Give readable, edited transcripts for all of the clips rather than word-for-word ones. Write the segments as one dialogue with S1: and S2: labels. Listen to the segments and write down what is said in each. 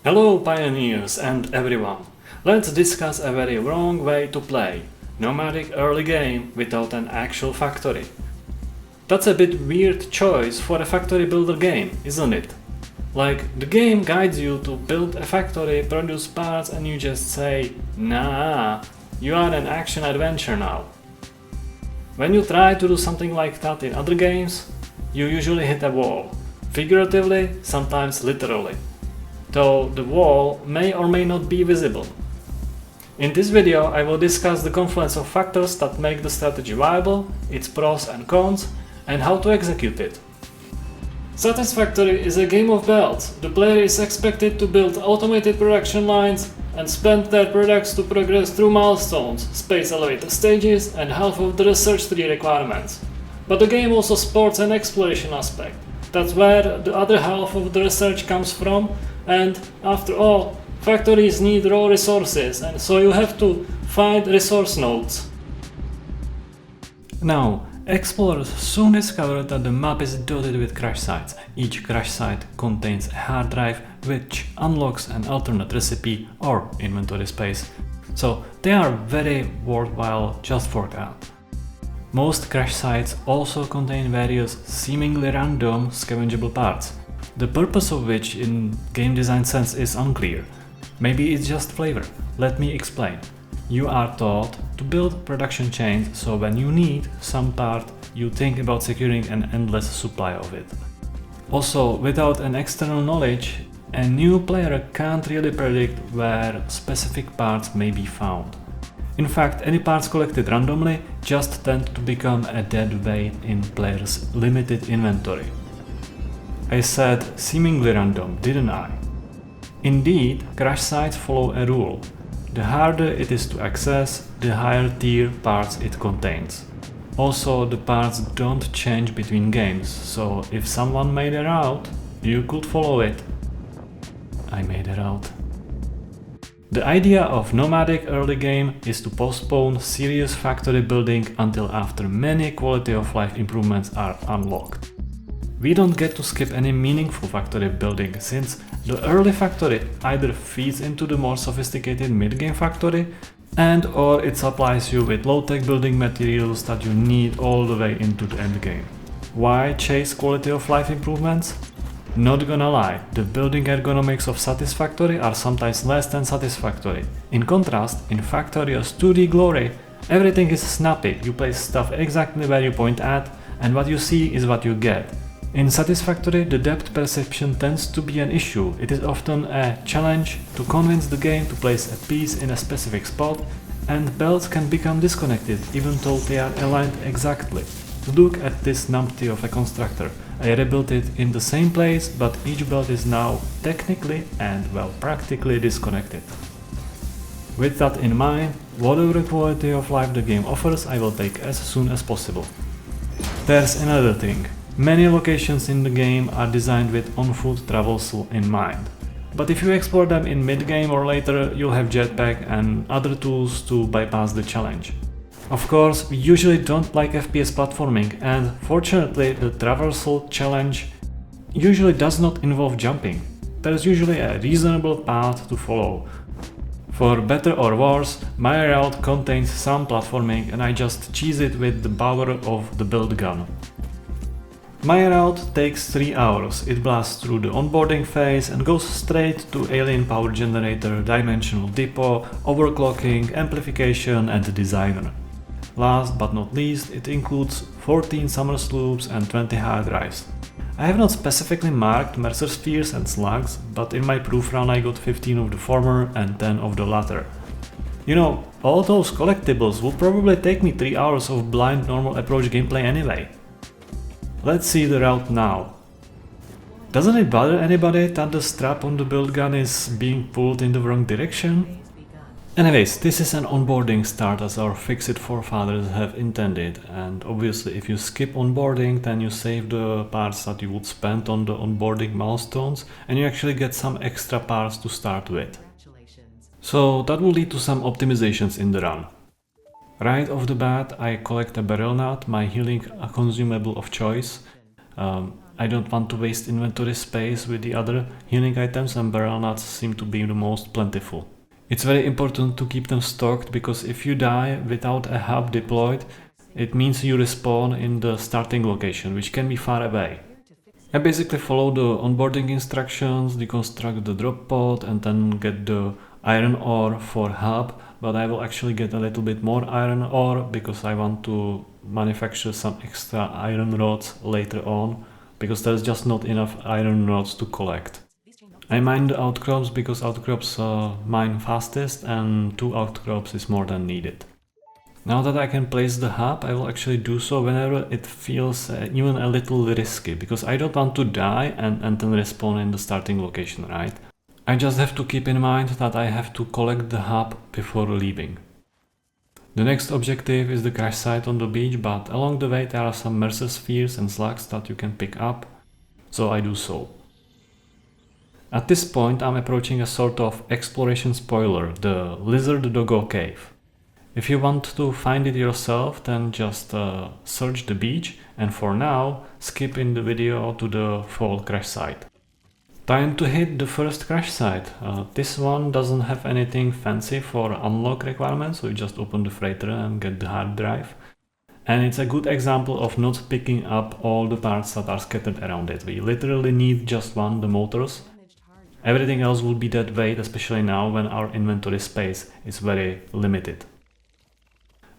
S1: Hello pioneers and everyone! Let's discuss a very wrong way to play Nomadic early game without an actual factory. That's a bit weird choice for a factory builder game, isn't it? Like, the game guides you to build a factory, produce parts, and you just say, nah, you are an action adventure now. When you try to do something like that in other games, you usually hit a wall, figuratively, sometimes literally, though the wall may or may not be visible. In this video I will discuss the confluence of factors that make the strategy viable, its pros and cons, and how to execute it. Satisfactory is a game of belts. The player is expected to build automated production lines and spend their products to progress through milestones, space elevator stages, and half of the research tree requirements. But the game also sports an exploration aspect. That's where the other half of the research comes from, and after all, factories need raw resources, and so you have to find resource nodes. Now, explorers soon discovered that the map is dotted with crash sites. Each crash site contains a hard drive which unlocks an alternate recipe or inventory space, so they are very worthwhile just for that. Most crash sites also contain various seemingly random scavengeable parts, the purpose of which in game design sense is unclear. Maybe it's just flavor. Let me explain. You are taught to build production chains, so when you need some part, you think about securing an endless supply of it. Also, without an external knowledge, a new player can't really predict where specific parts may be found. In fact, any parts collected randomly just tend to become a dead weight in players' limited inventory. I said seemingly random, didn't I? Indeed, crash sites follow a rule. The harder it is to access, the higher tier parts it contains. Also, the parts don't change between games, so if someone made a route, you could follow it. I made a route. The idea of Nomadic early game is to postpone serious factory building until after many quality of life improvements are unlocked. We don't get to skip any meaningful factory building, since the early factory either feeds into the more sophisticated mid-game factory and/or it supplies you with low-tech building materials that you need all the way into the endgame. Why chase quality of life improvements? Not gonna lie, the building ergonomics of Satisfactory are sometimes less than satisfactory. In contrast, in Factorio's 2D glory, everything is snappy, you place stuff exactly where you point at, and what you see is what you get. In Satisfactory, the depth perception tends to be an issue. It is often a challenge to convince the game to place a piece in a specific spot, and belts can become disconnected even though they are aligned exactly. Look at this numpty of a constructor. I rebuilt it in the same place, but each belt is now technically and well practically disconnected. With that in mind, whatever quality of life the game offers I will take as soon as possible. There's another thing. Many locations in the game are designed with on-foot traversal in mind. But if you explore them in mid-game or later, you'll have jetpack and other tools to bypass the challenge. Of course, we usually don't like FPS platforming, and fortunately the traversal challenge usually does not involve jumping. There's usually a reasonable path to follow. For better or worse, my route contains some platforming and I just cheese it with the power of the build gun. My route takes 3 hours. It blasts through the onboarding phase and goes straight to alien power generator, dimensional depot, overclocking, amplification and the designer. Last but not least, it includes 14 summer sloops and 20 hard drives. I have not specifically marked Mercer spheres and slugs, but in my proof run I got 15 of the former and 10 of the latter. You know, all those collectibles would probably take me 3 hours of blind normal approach gameplay anyway. Let's see the route now. Doesn't it bother anybody that the strap on the build gun is being pulled in the wrong direction? Anyways, this is an onboarding start as our fix-it forefathers have intended, and obviously if you skip onboarding then you save the parts that you would spend on the onboarding milestones and you actually get some extra parts to start with. So that will lead to some optimizations in the run. Right off the bat I collect a barrel nut, my healing consumable of choice. I don't want to waste inventory space with the other healing items, and barrel nuts seem to be the most plentiful. It's very important to keep them stocked, because if you die without a hub deployed, it means you respawn in the starting location, which can be far away. I basically follow the onboarding instructions, deconstruct the drop pod, and then get the iron ore for hub, but I will actually get a little bit more iron ore because I want to manufacture some extra iron rods later on, because there's just not enough iron rods to collect. I mine the outcrops because outcrops mine fastest, and 2 outcrops is more than needed. Now that I can place the hub, I will actually do so whenever it feels even a little risky, because I don't want to die and then respawn in the starting location, right? I just have to keep in mind that I have to collect the hub before leaving. The next objective is the crash site on the beach, but along the way there are some mercer spheres and slugs that you can pick up, so I do so. At this point I'm approaching a sort of exploration spoiler, the Lizard Doggo Cave. If you want to find it yourself, then just search the beach, and for now skip in the video to the fall crash site. Time to hit the first crash site. This one doesn't have anything fancy for unlock requirements, so you just open the freighter and get the hard drive. And it's a good example of not picking up all the parts that are scattered around it. We literally need just one, the motors. Everything else will be dead weight, especially now when our inventory space is very limited.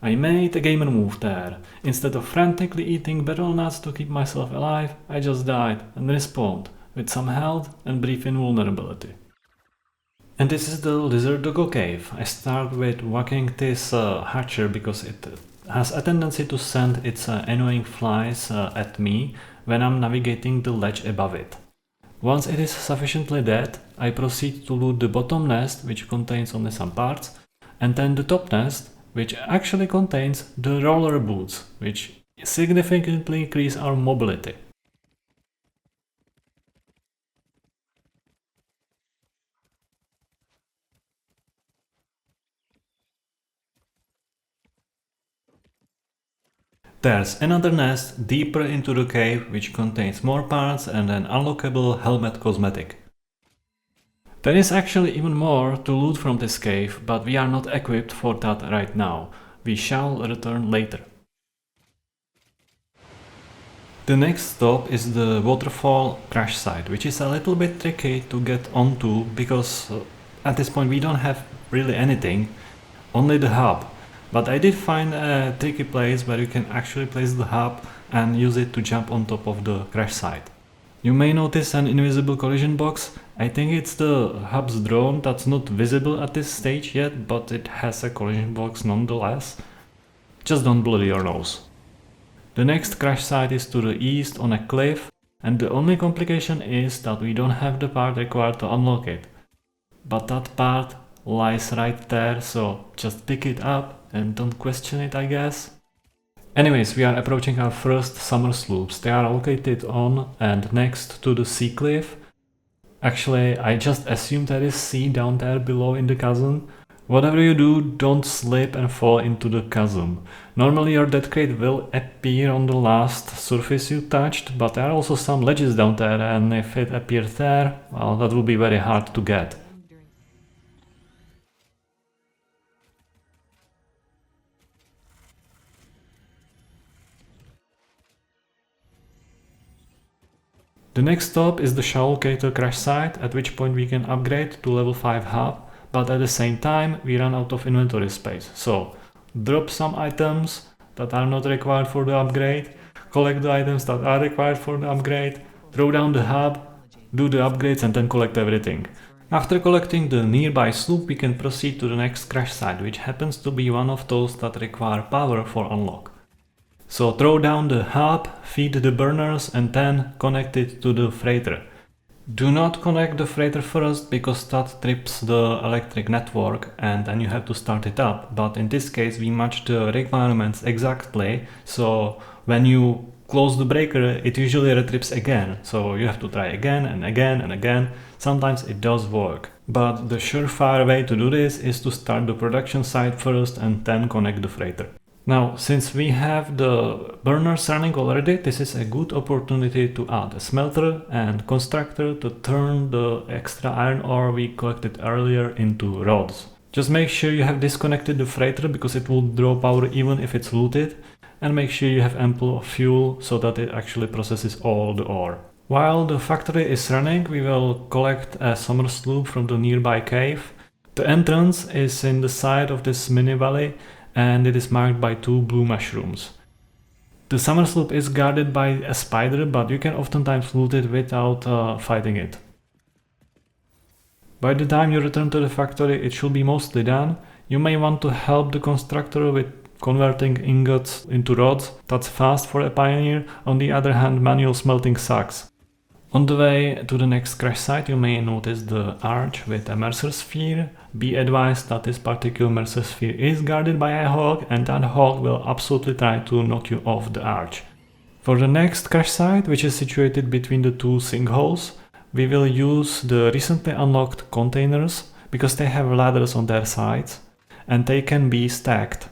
S1: I made a gamer move there. Instead of frantically eating barrel nuts to keep myself alive, I just died and respawned, with some health and brief invulnerability. And this is the Lizard Doggo Cave. I start with whacking this hatcher because it has a tendency to send its annoying flies at me when I'm navigating the ledge above it. Once it is sufficiently dead, I proceed to loot the bottom nest, which contains only some parts, and then the top nest, which actually contains the roller boots, which significantly increase our mobility. There's another nest deeper into the cave, which contains more parts and an unlockable helmet cosmetic. There is actually even more to loot from this cave, but we are not equipped for that right now. We shall return later. The next stop is the Waterfall crash site, which is a little bit tricky to get onto because at this point we don't have really anything, only the hub. But I did find a tricky place where you can actually place the hub and use it to jump on top of the crash site. You may notice an invisible collision box. I think it's the hub's drone that's not visible at this stage yet, but it has a collision box nonetheless. Just don't blow your nose. The next crash site is to the east on a cliff, and the only complication is that we don't have the part required to unlock it. But that part lies right there, so just pick it up and don't question it, I guess. Anyways, we are approaching our first summer sloops. They are located on and next to the sea cliff. Actually, I just assume there is sea down there below in the chasm. Whatever you do, don't slip and fall into the chasm. Normally your death crate will appear on the last surface you touched, but there are also some ledges down there, and if it appears there, well, that will be very hard to get. The next stop is the Shallowcator crash site, at which point we can upgrade to level 5 hub, but at the same time we run out of inventory space. So drop some items that are not required for the upgrade, collect the items that are required for the upgrade, throw down the hub, do the upgrades and then collect everything. After collecting the nearby sloop, we can proceed to the next crash site, which happens to be one of those that require power for unlock. So throw down the hub, feed the burners and then connect it to the freighter. Do not connect the freighter first because that trips the electric network and then you have to start it up, but in this case we match the requirements exactly, so when you close the breaker it usually retrips again, so you have to try again and again and again. Sometimes it does work, but the surefire way to do this is to start the production site first and then connect the freighter. Now, since we have the burners running already, this is a good opportunity to add a smelter and constructor to turn the extra iron ore we collected earlier into rods. Just make sure you have disconnected the freighter because it will draw power even if it's looted, and make sure you have ample fuel so that it actually processes all the ore. While the factory is running, we will collect a summer sloop from the nearby cave. The entrance is in the side of this mini valley and it is marked by 2 blue mushrooms. The summer sloop is guarded by a spider, but you can oftentimes loot it without fighting it. By the time you return to the factory, it should be mostly done. You may want to help the constructor with converting ingots into rods. That's fast for a pioneer. On the other hand, manual smelting sucks. On the way to the next crash site, you may notice the arch with a Mercer sphere. Be advised that this particular Mercer sphere is guarded by a hog, and that hog will absolutely try to knock you off the arch. For the next crash site, which is situated between the 2 sinkholes, we will use the recently unlocked containers because they have ladders on their sides and they can be stacked.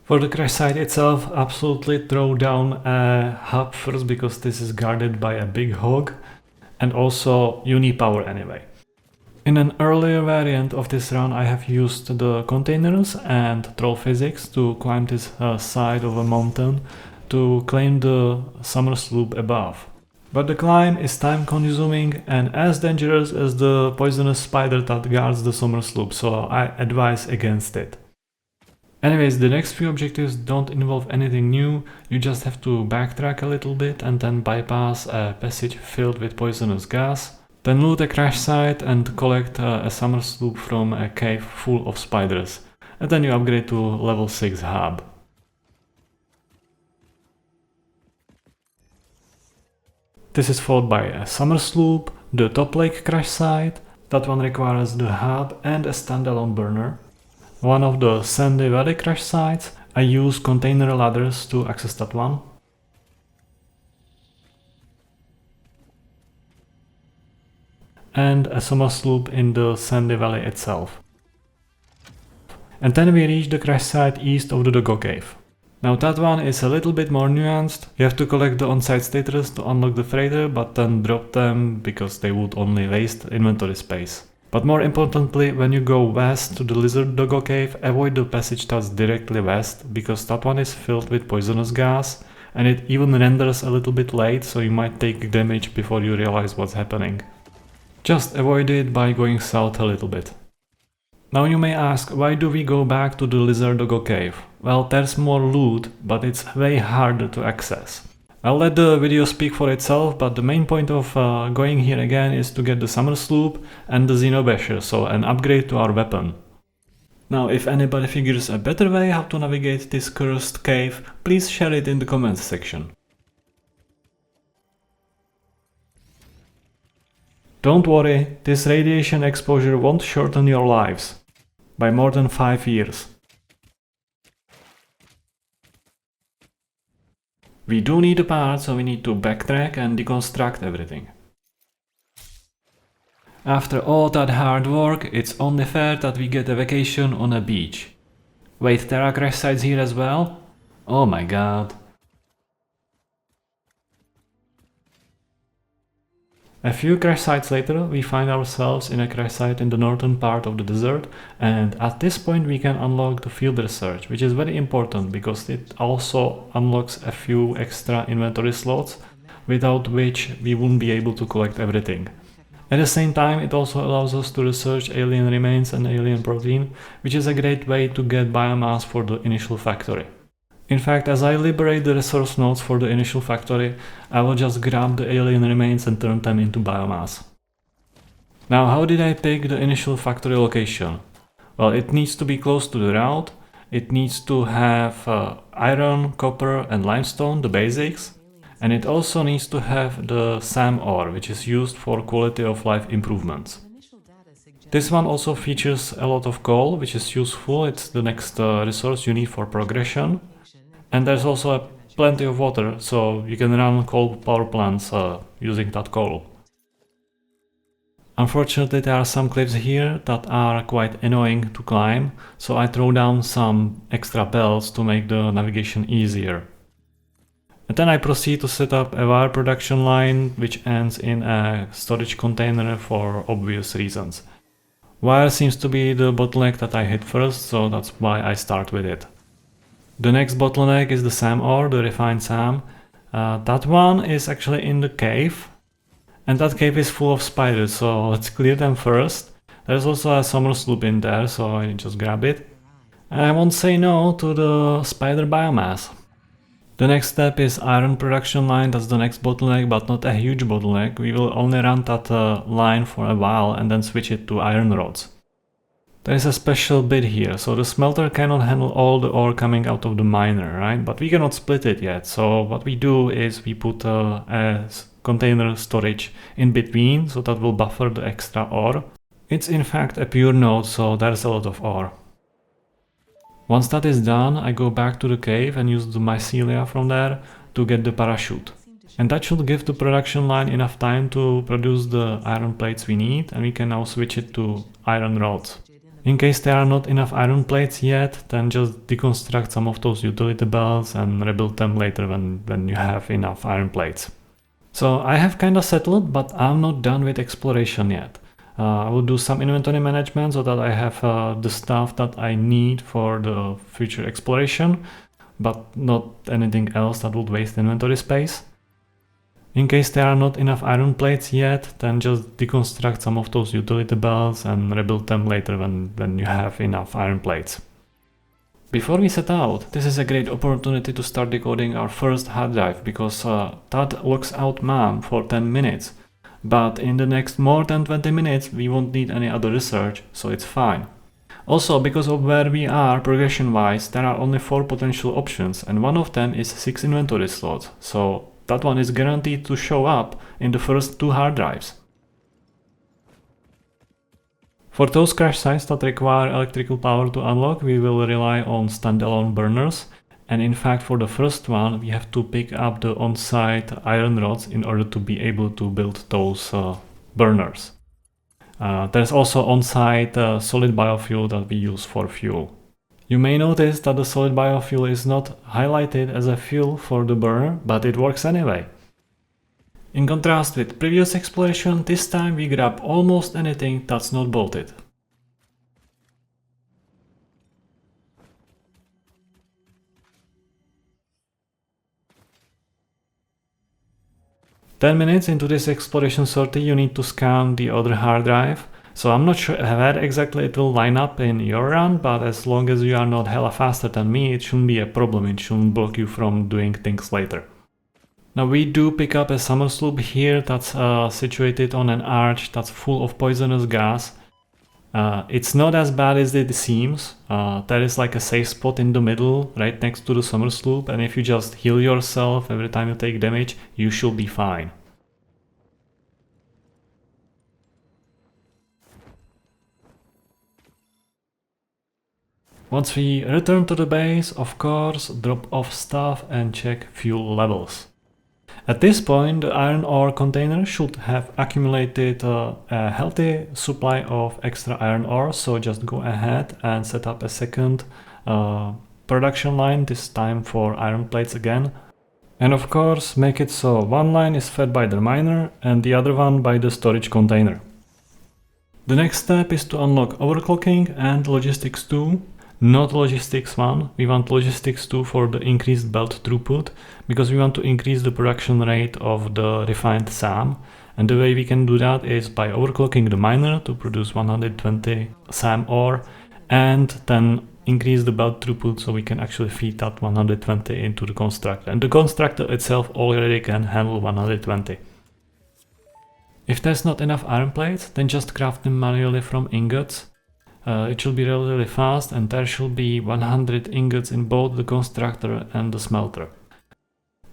S1: For the crash site itself, absolutely throw down a hub first because this is guarded by a big hog, and also you need power anyway. In an earlier variant of this run, I have used the containers and troll physics to climb this side of a mountain to claim the summer sloop above. But the climb is time consuming and as dangerous as the poisonous spider that guards the summer sloop, so I advise against it. Anyways, the next few objectives don't involve anything new, you just have to backtrack a little bit and then bypass a passage filled with poisonous gas, then loot a crash site and collect a summer sloop from a cave full of spiders, and then you upgrade to level 6 hub. This is followed by a summer sloop, the top lake crash site, that one requires the hub and a standalone burner. One of the sandy valley crash sites, I use container ladders to access that one. And a summer sloop in the sandy valley itself. And then we reach the crash site east of the Doggo Cave. Now that one is a little bit more nuanced. You have to collect the on-site stators to unlock the freighter, but then drop them because they would only waste inventory space. But more importantly, when you go west to the Lizard Doggo Cave, avoid the passage that's directly west, because that one is filled with poisonous gas, and it even renders a little bit late, so you might take damage before you realize what's happening. Just avoid it by going south a little bit. Now you may ask, why do we go back to the Lizard Doggo Cave? Well, there's more loot, but it's way harder to access. I'll let the video speak for itself, but the main point of going here again is to get the summer sloop and the Xenobasher, so an upgrade to our weapon. Now, if anybody figures a better way how to navigate this cursed cave, please share it in the comments section. Don't worry, this radiation exposure won't shorten your lives by more than 5 years. We do need a part, so we need to backtrack and deconstruct everything. After all that hard work, it's only fair that we get a vacation on a beach. Wait, there are crash sites here as well? Oh my god. A few crash sites later, we find ourselves in a crash site in the northern part of the desert, and at this point we can unlock the field research, which is very important because it also unlocks a few extra inventory slots, without which we wouldn't be able to collect everything. At the same time, it also allows us to research alien remains and alien protein, which is a great way to get biomass for the initial factory. In fact, as I liberate the resource nodes for the initial factory, I will just grab the alien remains and turn them into biomass. Now, how did I pick the initial factory location? Well, it needs to be close to the route, it needs to have iron, copper and limestone, the basics, and it also needs to have the SAM ore, which is used for quality of life improvements. This one also features a lot of coal, which is useful, it's the next resource you need for progression. And there's also plenty of water, so you can run coal power plants using that coal. Unfortunately, there are some cliffs here that are quite annoying to climb, so I throw down some extra bells to make the navigation easier. And then I proceed to set up a wire production line which ends in a storage container for obvious reasons. Wire seems to be the bottleneck that I hit first, so that's why I start with it. The next bottleneck is the SAM ore, the refined SAM. That one is actually in the cave, and that cave is full of spiders, so let's clear them first. There's also a summer sloop in there, so I just grab it. And I won't say no to the spider biomass. The next step is iron production line. That's the next bottleneck, but not a huge bottleneck. We will only run that line for a while and then switch it to iron rods. There is a special bit here, so the smelter cannot handle all the ore coming out of the miner, right? But we cannot split it yet, so what we do is we put a container storage in between, so that will buffer the extra ore. It's in fact a pure node, so there's a lot of ore. Once that is done, I go back to the cave and use the mycelia from there to get the parachute. And that should give the production line enough time to produce the iron plates we need, and we can now switch it to iron rods. In case there are not enough iron plates yet, then just deconstruct some of those utility belts and rebuild them later when you have enough iron plates. So I have kinda settled, but I'm not done with exploration yet. I will do some inventory management so that I have the stuff that I need for the future exploration, but not anything else that would waste inventory space. In case there are not enough iron plates yet, then just deconstruct some of those utility belts and rebuild them later when you have enough iron plates. Before we set out, this is a great opportunity to start decoding our first hard drive, because that locks out MAM for 10 minutes. But in the next more than 20 minutes we won't need any other research, so it's fine. Also, because of where we are progression wise, there are only 4 potential options, and one of them is 6 inventory slots, so that one is guaranteed to show up in the first 2 hard drives. For those crash sites that require electrical power to unlock, we will rely on standalone burners, and in fact for the first one we have to pick up the on-site iron rods in order to be able to build those burners. There's also on-site solid biofuel that we use for fuel. You may notice that the solid biofuel is not highlighted as a fuel for the burner, but it works anyway. In contrast with previous exploration, this time we grab almost anything that's not bolted. "10 minutes into this exploration sortie you need to scan the other hard drive, so I'm not sure where exactly it will line up in your run, but as long as you are not hella faster than me, it shouldn't be a problem, it shouldn't block you from doing things later. Now we do pick up a summer sloop here that's situated on an arch that's full of poisonous gas. It's not as bad as it seems. There is like a safe spot in the middle right next to the summer sloop, and if you just heal yourself every time you take damage, you should be fine. Once we return to the base, of course, drop off stuff and check fuel levels. At this point, the iron ore container should have accumulated a healthy supply of extra iron ore, so just go ahead and set up a second production line, this time for iron plates again. And of course, make it so one line is fed by the miner and the other one by the storage container. The next step is to unlock overclocking and logistics 2. Not logistics 1, we want logistics 2 for the increased belt throughput, because we want to increase the production rate of the refined SAM, and the way we can do that is by overclocking the miner to produce 120 SAM ore, and then increase the belt throughput so we can actually feed that 120 into the constructor, and the constructor itself already can handle 120. If there's not enough iron plates, then just craft them manually from ingots. It should be relatively fast, and there should be 100 ingots in both the constructor and the smelter.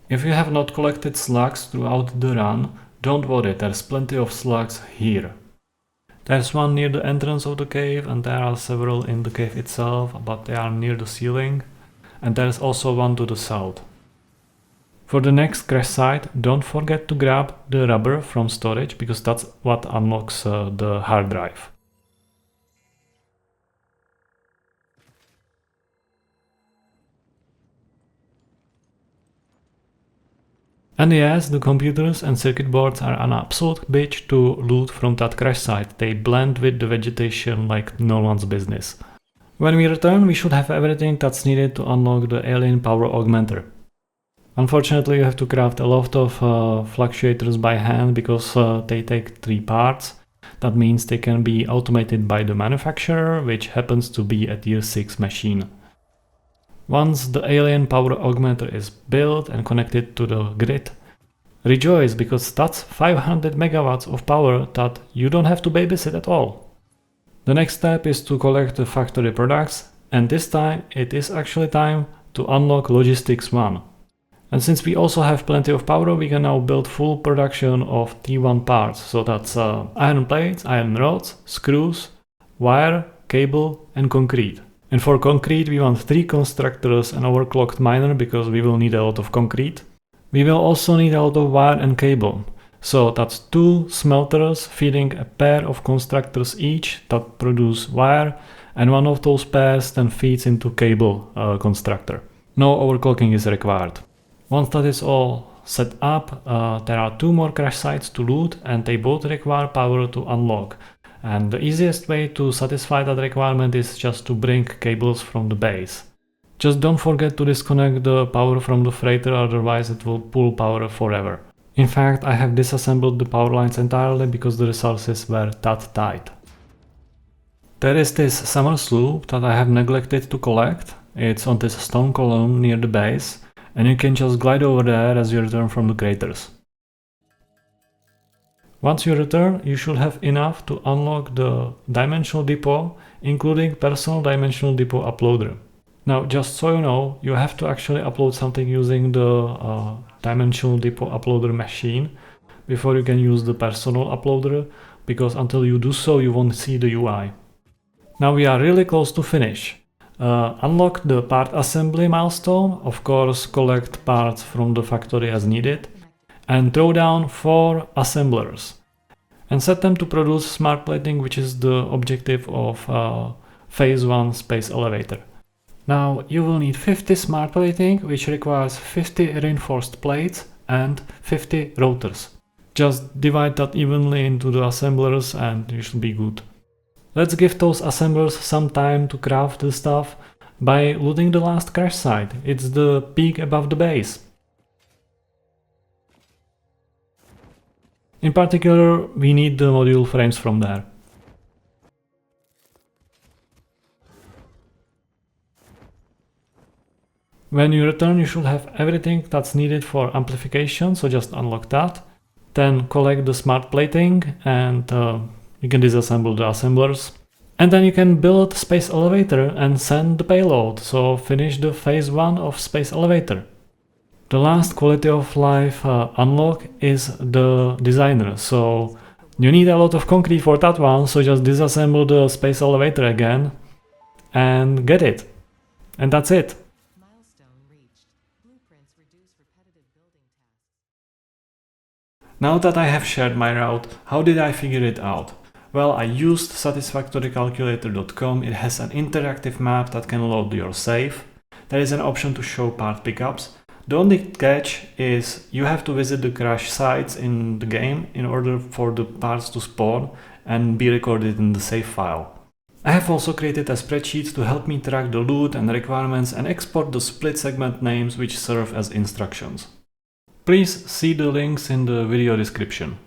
S1: If you have not collected slugs throughout the run, don't worry, there's plenty of slugs here. There's one near the entrance of the cave, and there are several in the cave itself, but they are near the ceiling, and there's also one to the south. For the next crash site, don't forget to grab the rubber from storage because that's what unlocks the hard drive. And yes, the computers and circuit boards are an absolute bitch to loot from that crash site. They blend with the vegetation like no one's business. When we return, we should have everything that's needed to unlock the alien power augmenter. Unfortunately, you have to craft a lot of fluctuators by hand because they take 3 parts. That means they can be automated by the manufacturer, which happens to be a tier 6 machine. Once the alien power augmenter is built and connected to the grid, rejoice because that's 500 megawatts of power that you don't have to babysit at all. The next step is to collect the factory products, and this time it is actually time to unlock Logistics 1. And since we also have plenty of power, we can now build full production of T1 parts. So that's iron plates, iron rods, screws, wire, cable and concrete. And for concrete we want 3 constructors and overclocked miner because we will need a lot of concrete. We will also need a lot of wire and cable. So that's 2 smelters feeding a pair of constructors each that produce wire, and one of those pairs then feeds into cable constructor. No overclocking is required. Once that is all set up, there are 2 more crash sites to loot and they both require power to unlock. And the easiest way to satisfy that requirement is just to bring cables from the base. Just don't forget to disconnect the power from the freighter, otherwise it will pull power forever. In fact, I have disassembled the power lines entirely because the resources were that tight. There is this summer sloop that I have neglected to collect. It's on this stone column near the base, and you can just glide over there as you return from the craters. Once you return, you should have enough to unlock the dimensional depot, including personal dimensional depot uploader. Now, just so you know, you have to actually upload something using the dimensional depot uploader machine before you can use the personal uploader, because until you do so, you won't see the UI. Now we are really close to finish. Unlock the part assembly milestone, of course collect parts from the factory as needed, and throw down 4 assemblers. And set them to produce smart plating, which is the objective of phase 1 space elevator. Now you will need 50 smart plating, which requires 50 reinforced plates and 50 rotors. Just divide that evenly into the assemblers and you should be good. Let's give those assemblers some time to craft the stuff by looting the last crash site. It's the peak above the base. In particular, we need the module frames from there. When you return, you should have everything that's needed for amplification, so just unlock that. Then collect the smart plating and you can disassemble the assemblers. And then you can build space elevator and send the payload, so finish the phase 1 of space elevator. The last quality of life unlock is the designer, so you need a lot of concrete for that one, so just disassemble the space elevator again and get it. And that's it. Now that I have shared my route, how did I figure it out? Well, I used satisfactorycalculator.com. It has an interactive map that can load your save. There is an option to show part pickups. The only catch is you have to visit the crash sites in the game in order for the parts to spawn and be recorded in the save file. I have also created a spreadsheet to help me track the loot and requirements and export the split segment names which serve as instructions. Please see the links in the video description.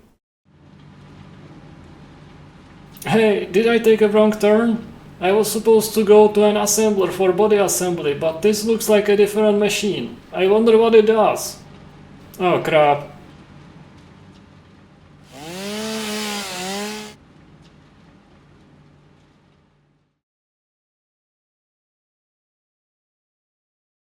S1: Hey, did I take a wrong turn? I was supposed to go to an assembler for body assembly, but this looks like a different machine. I wonder what it does. Oh crap.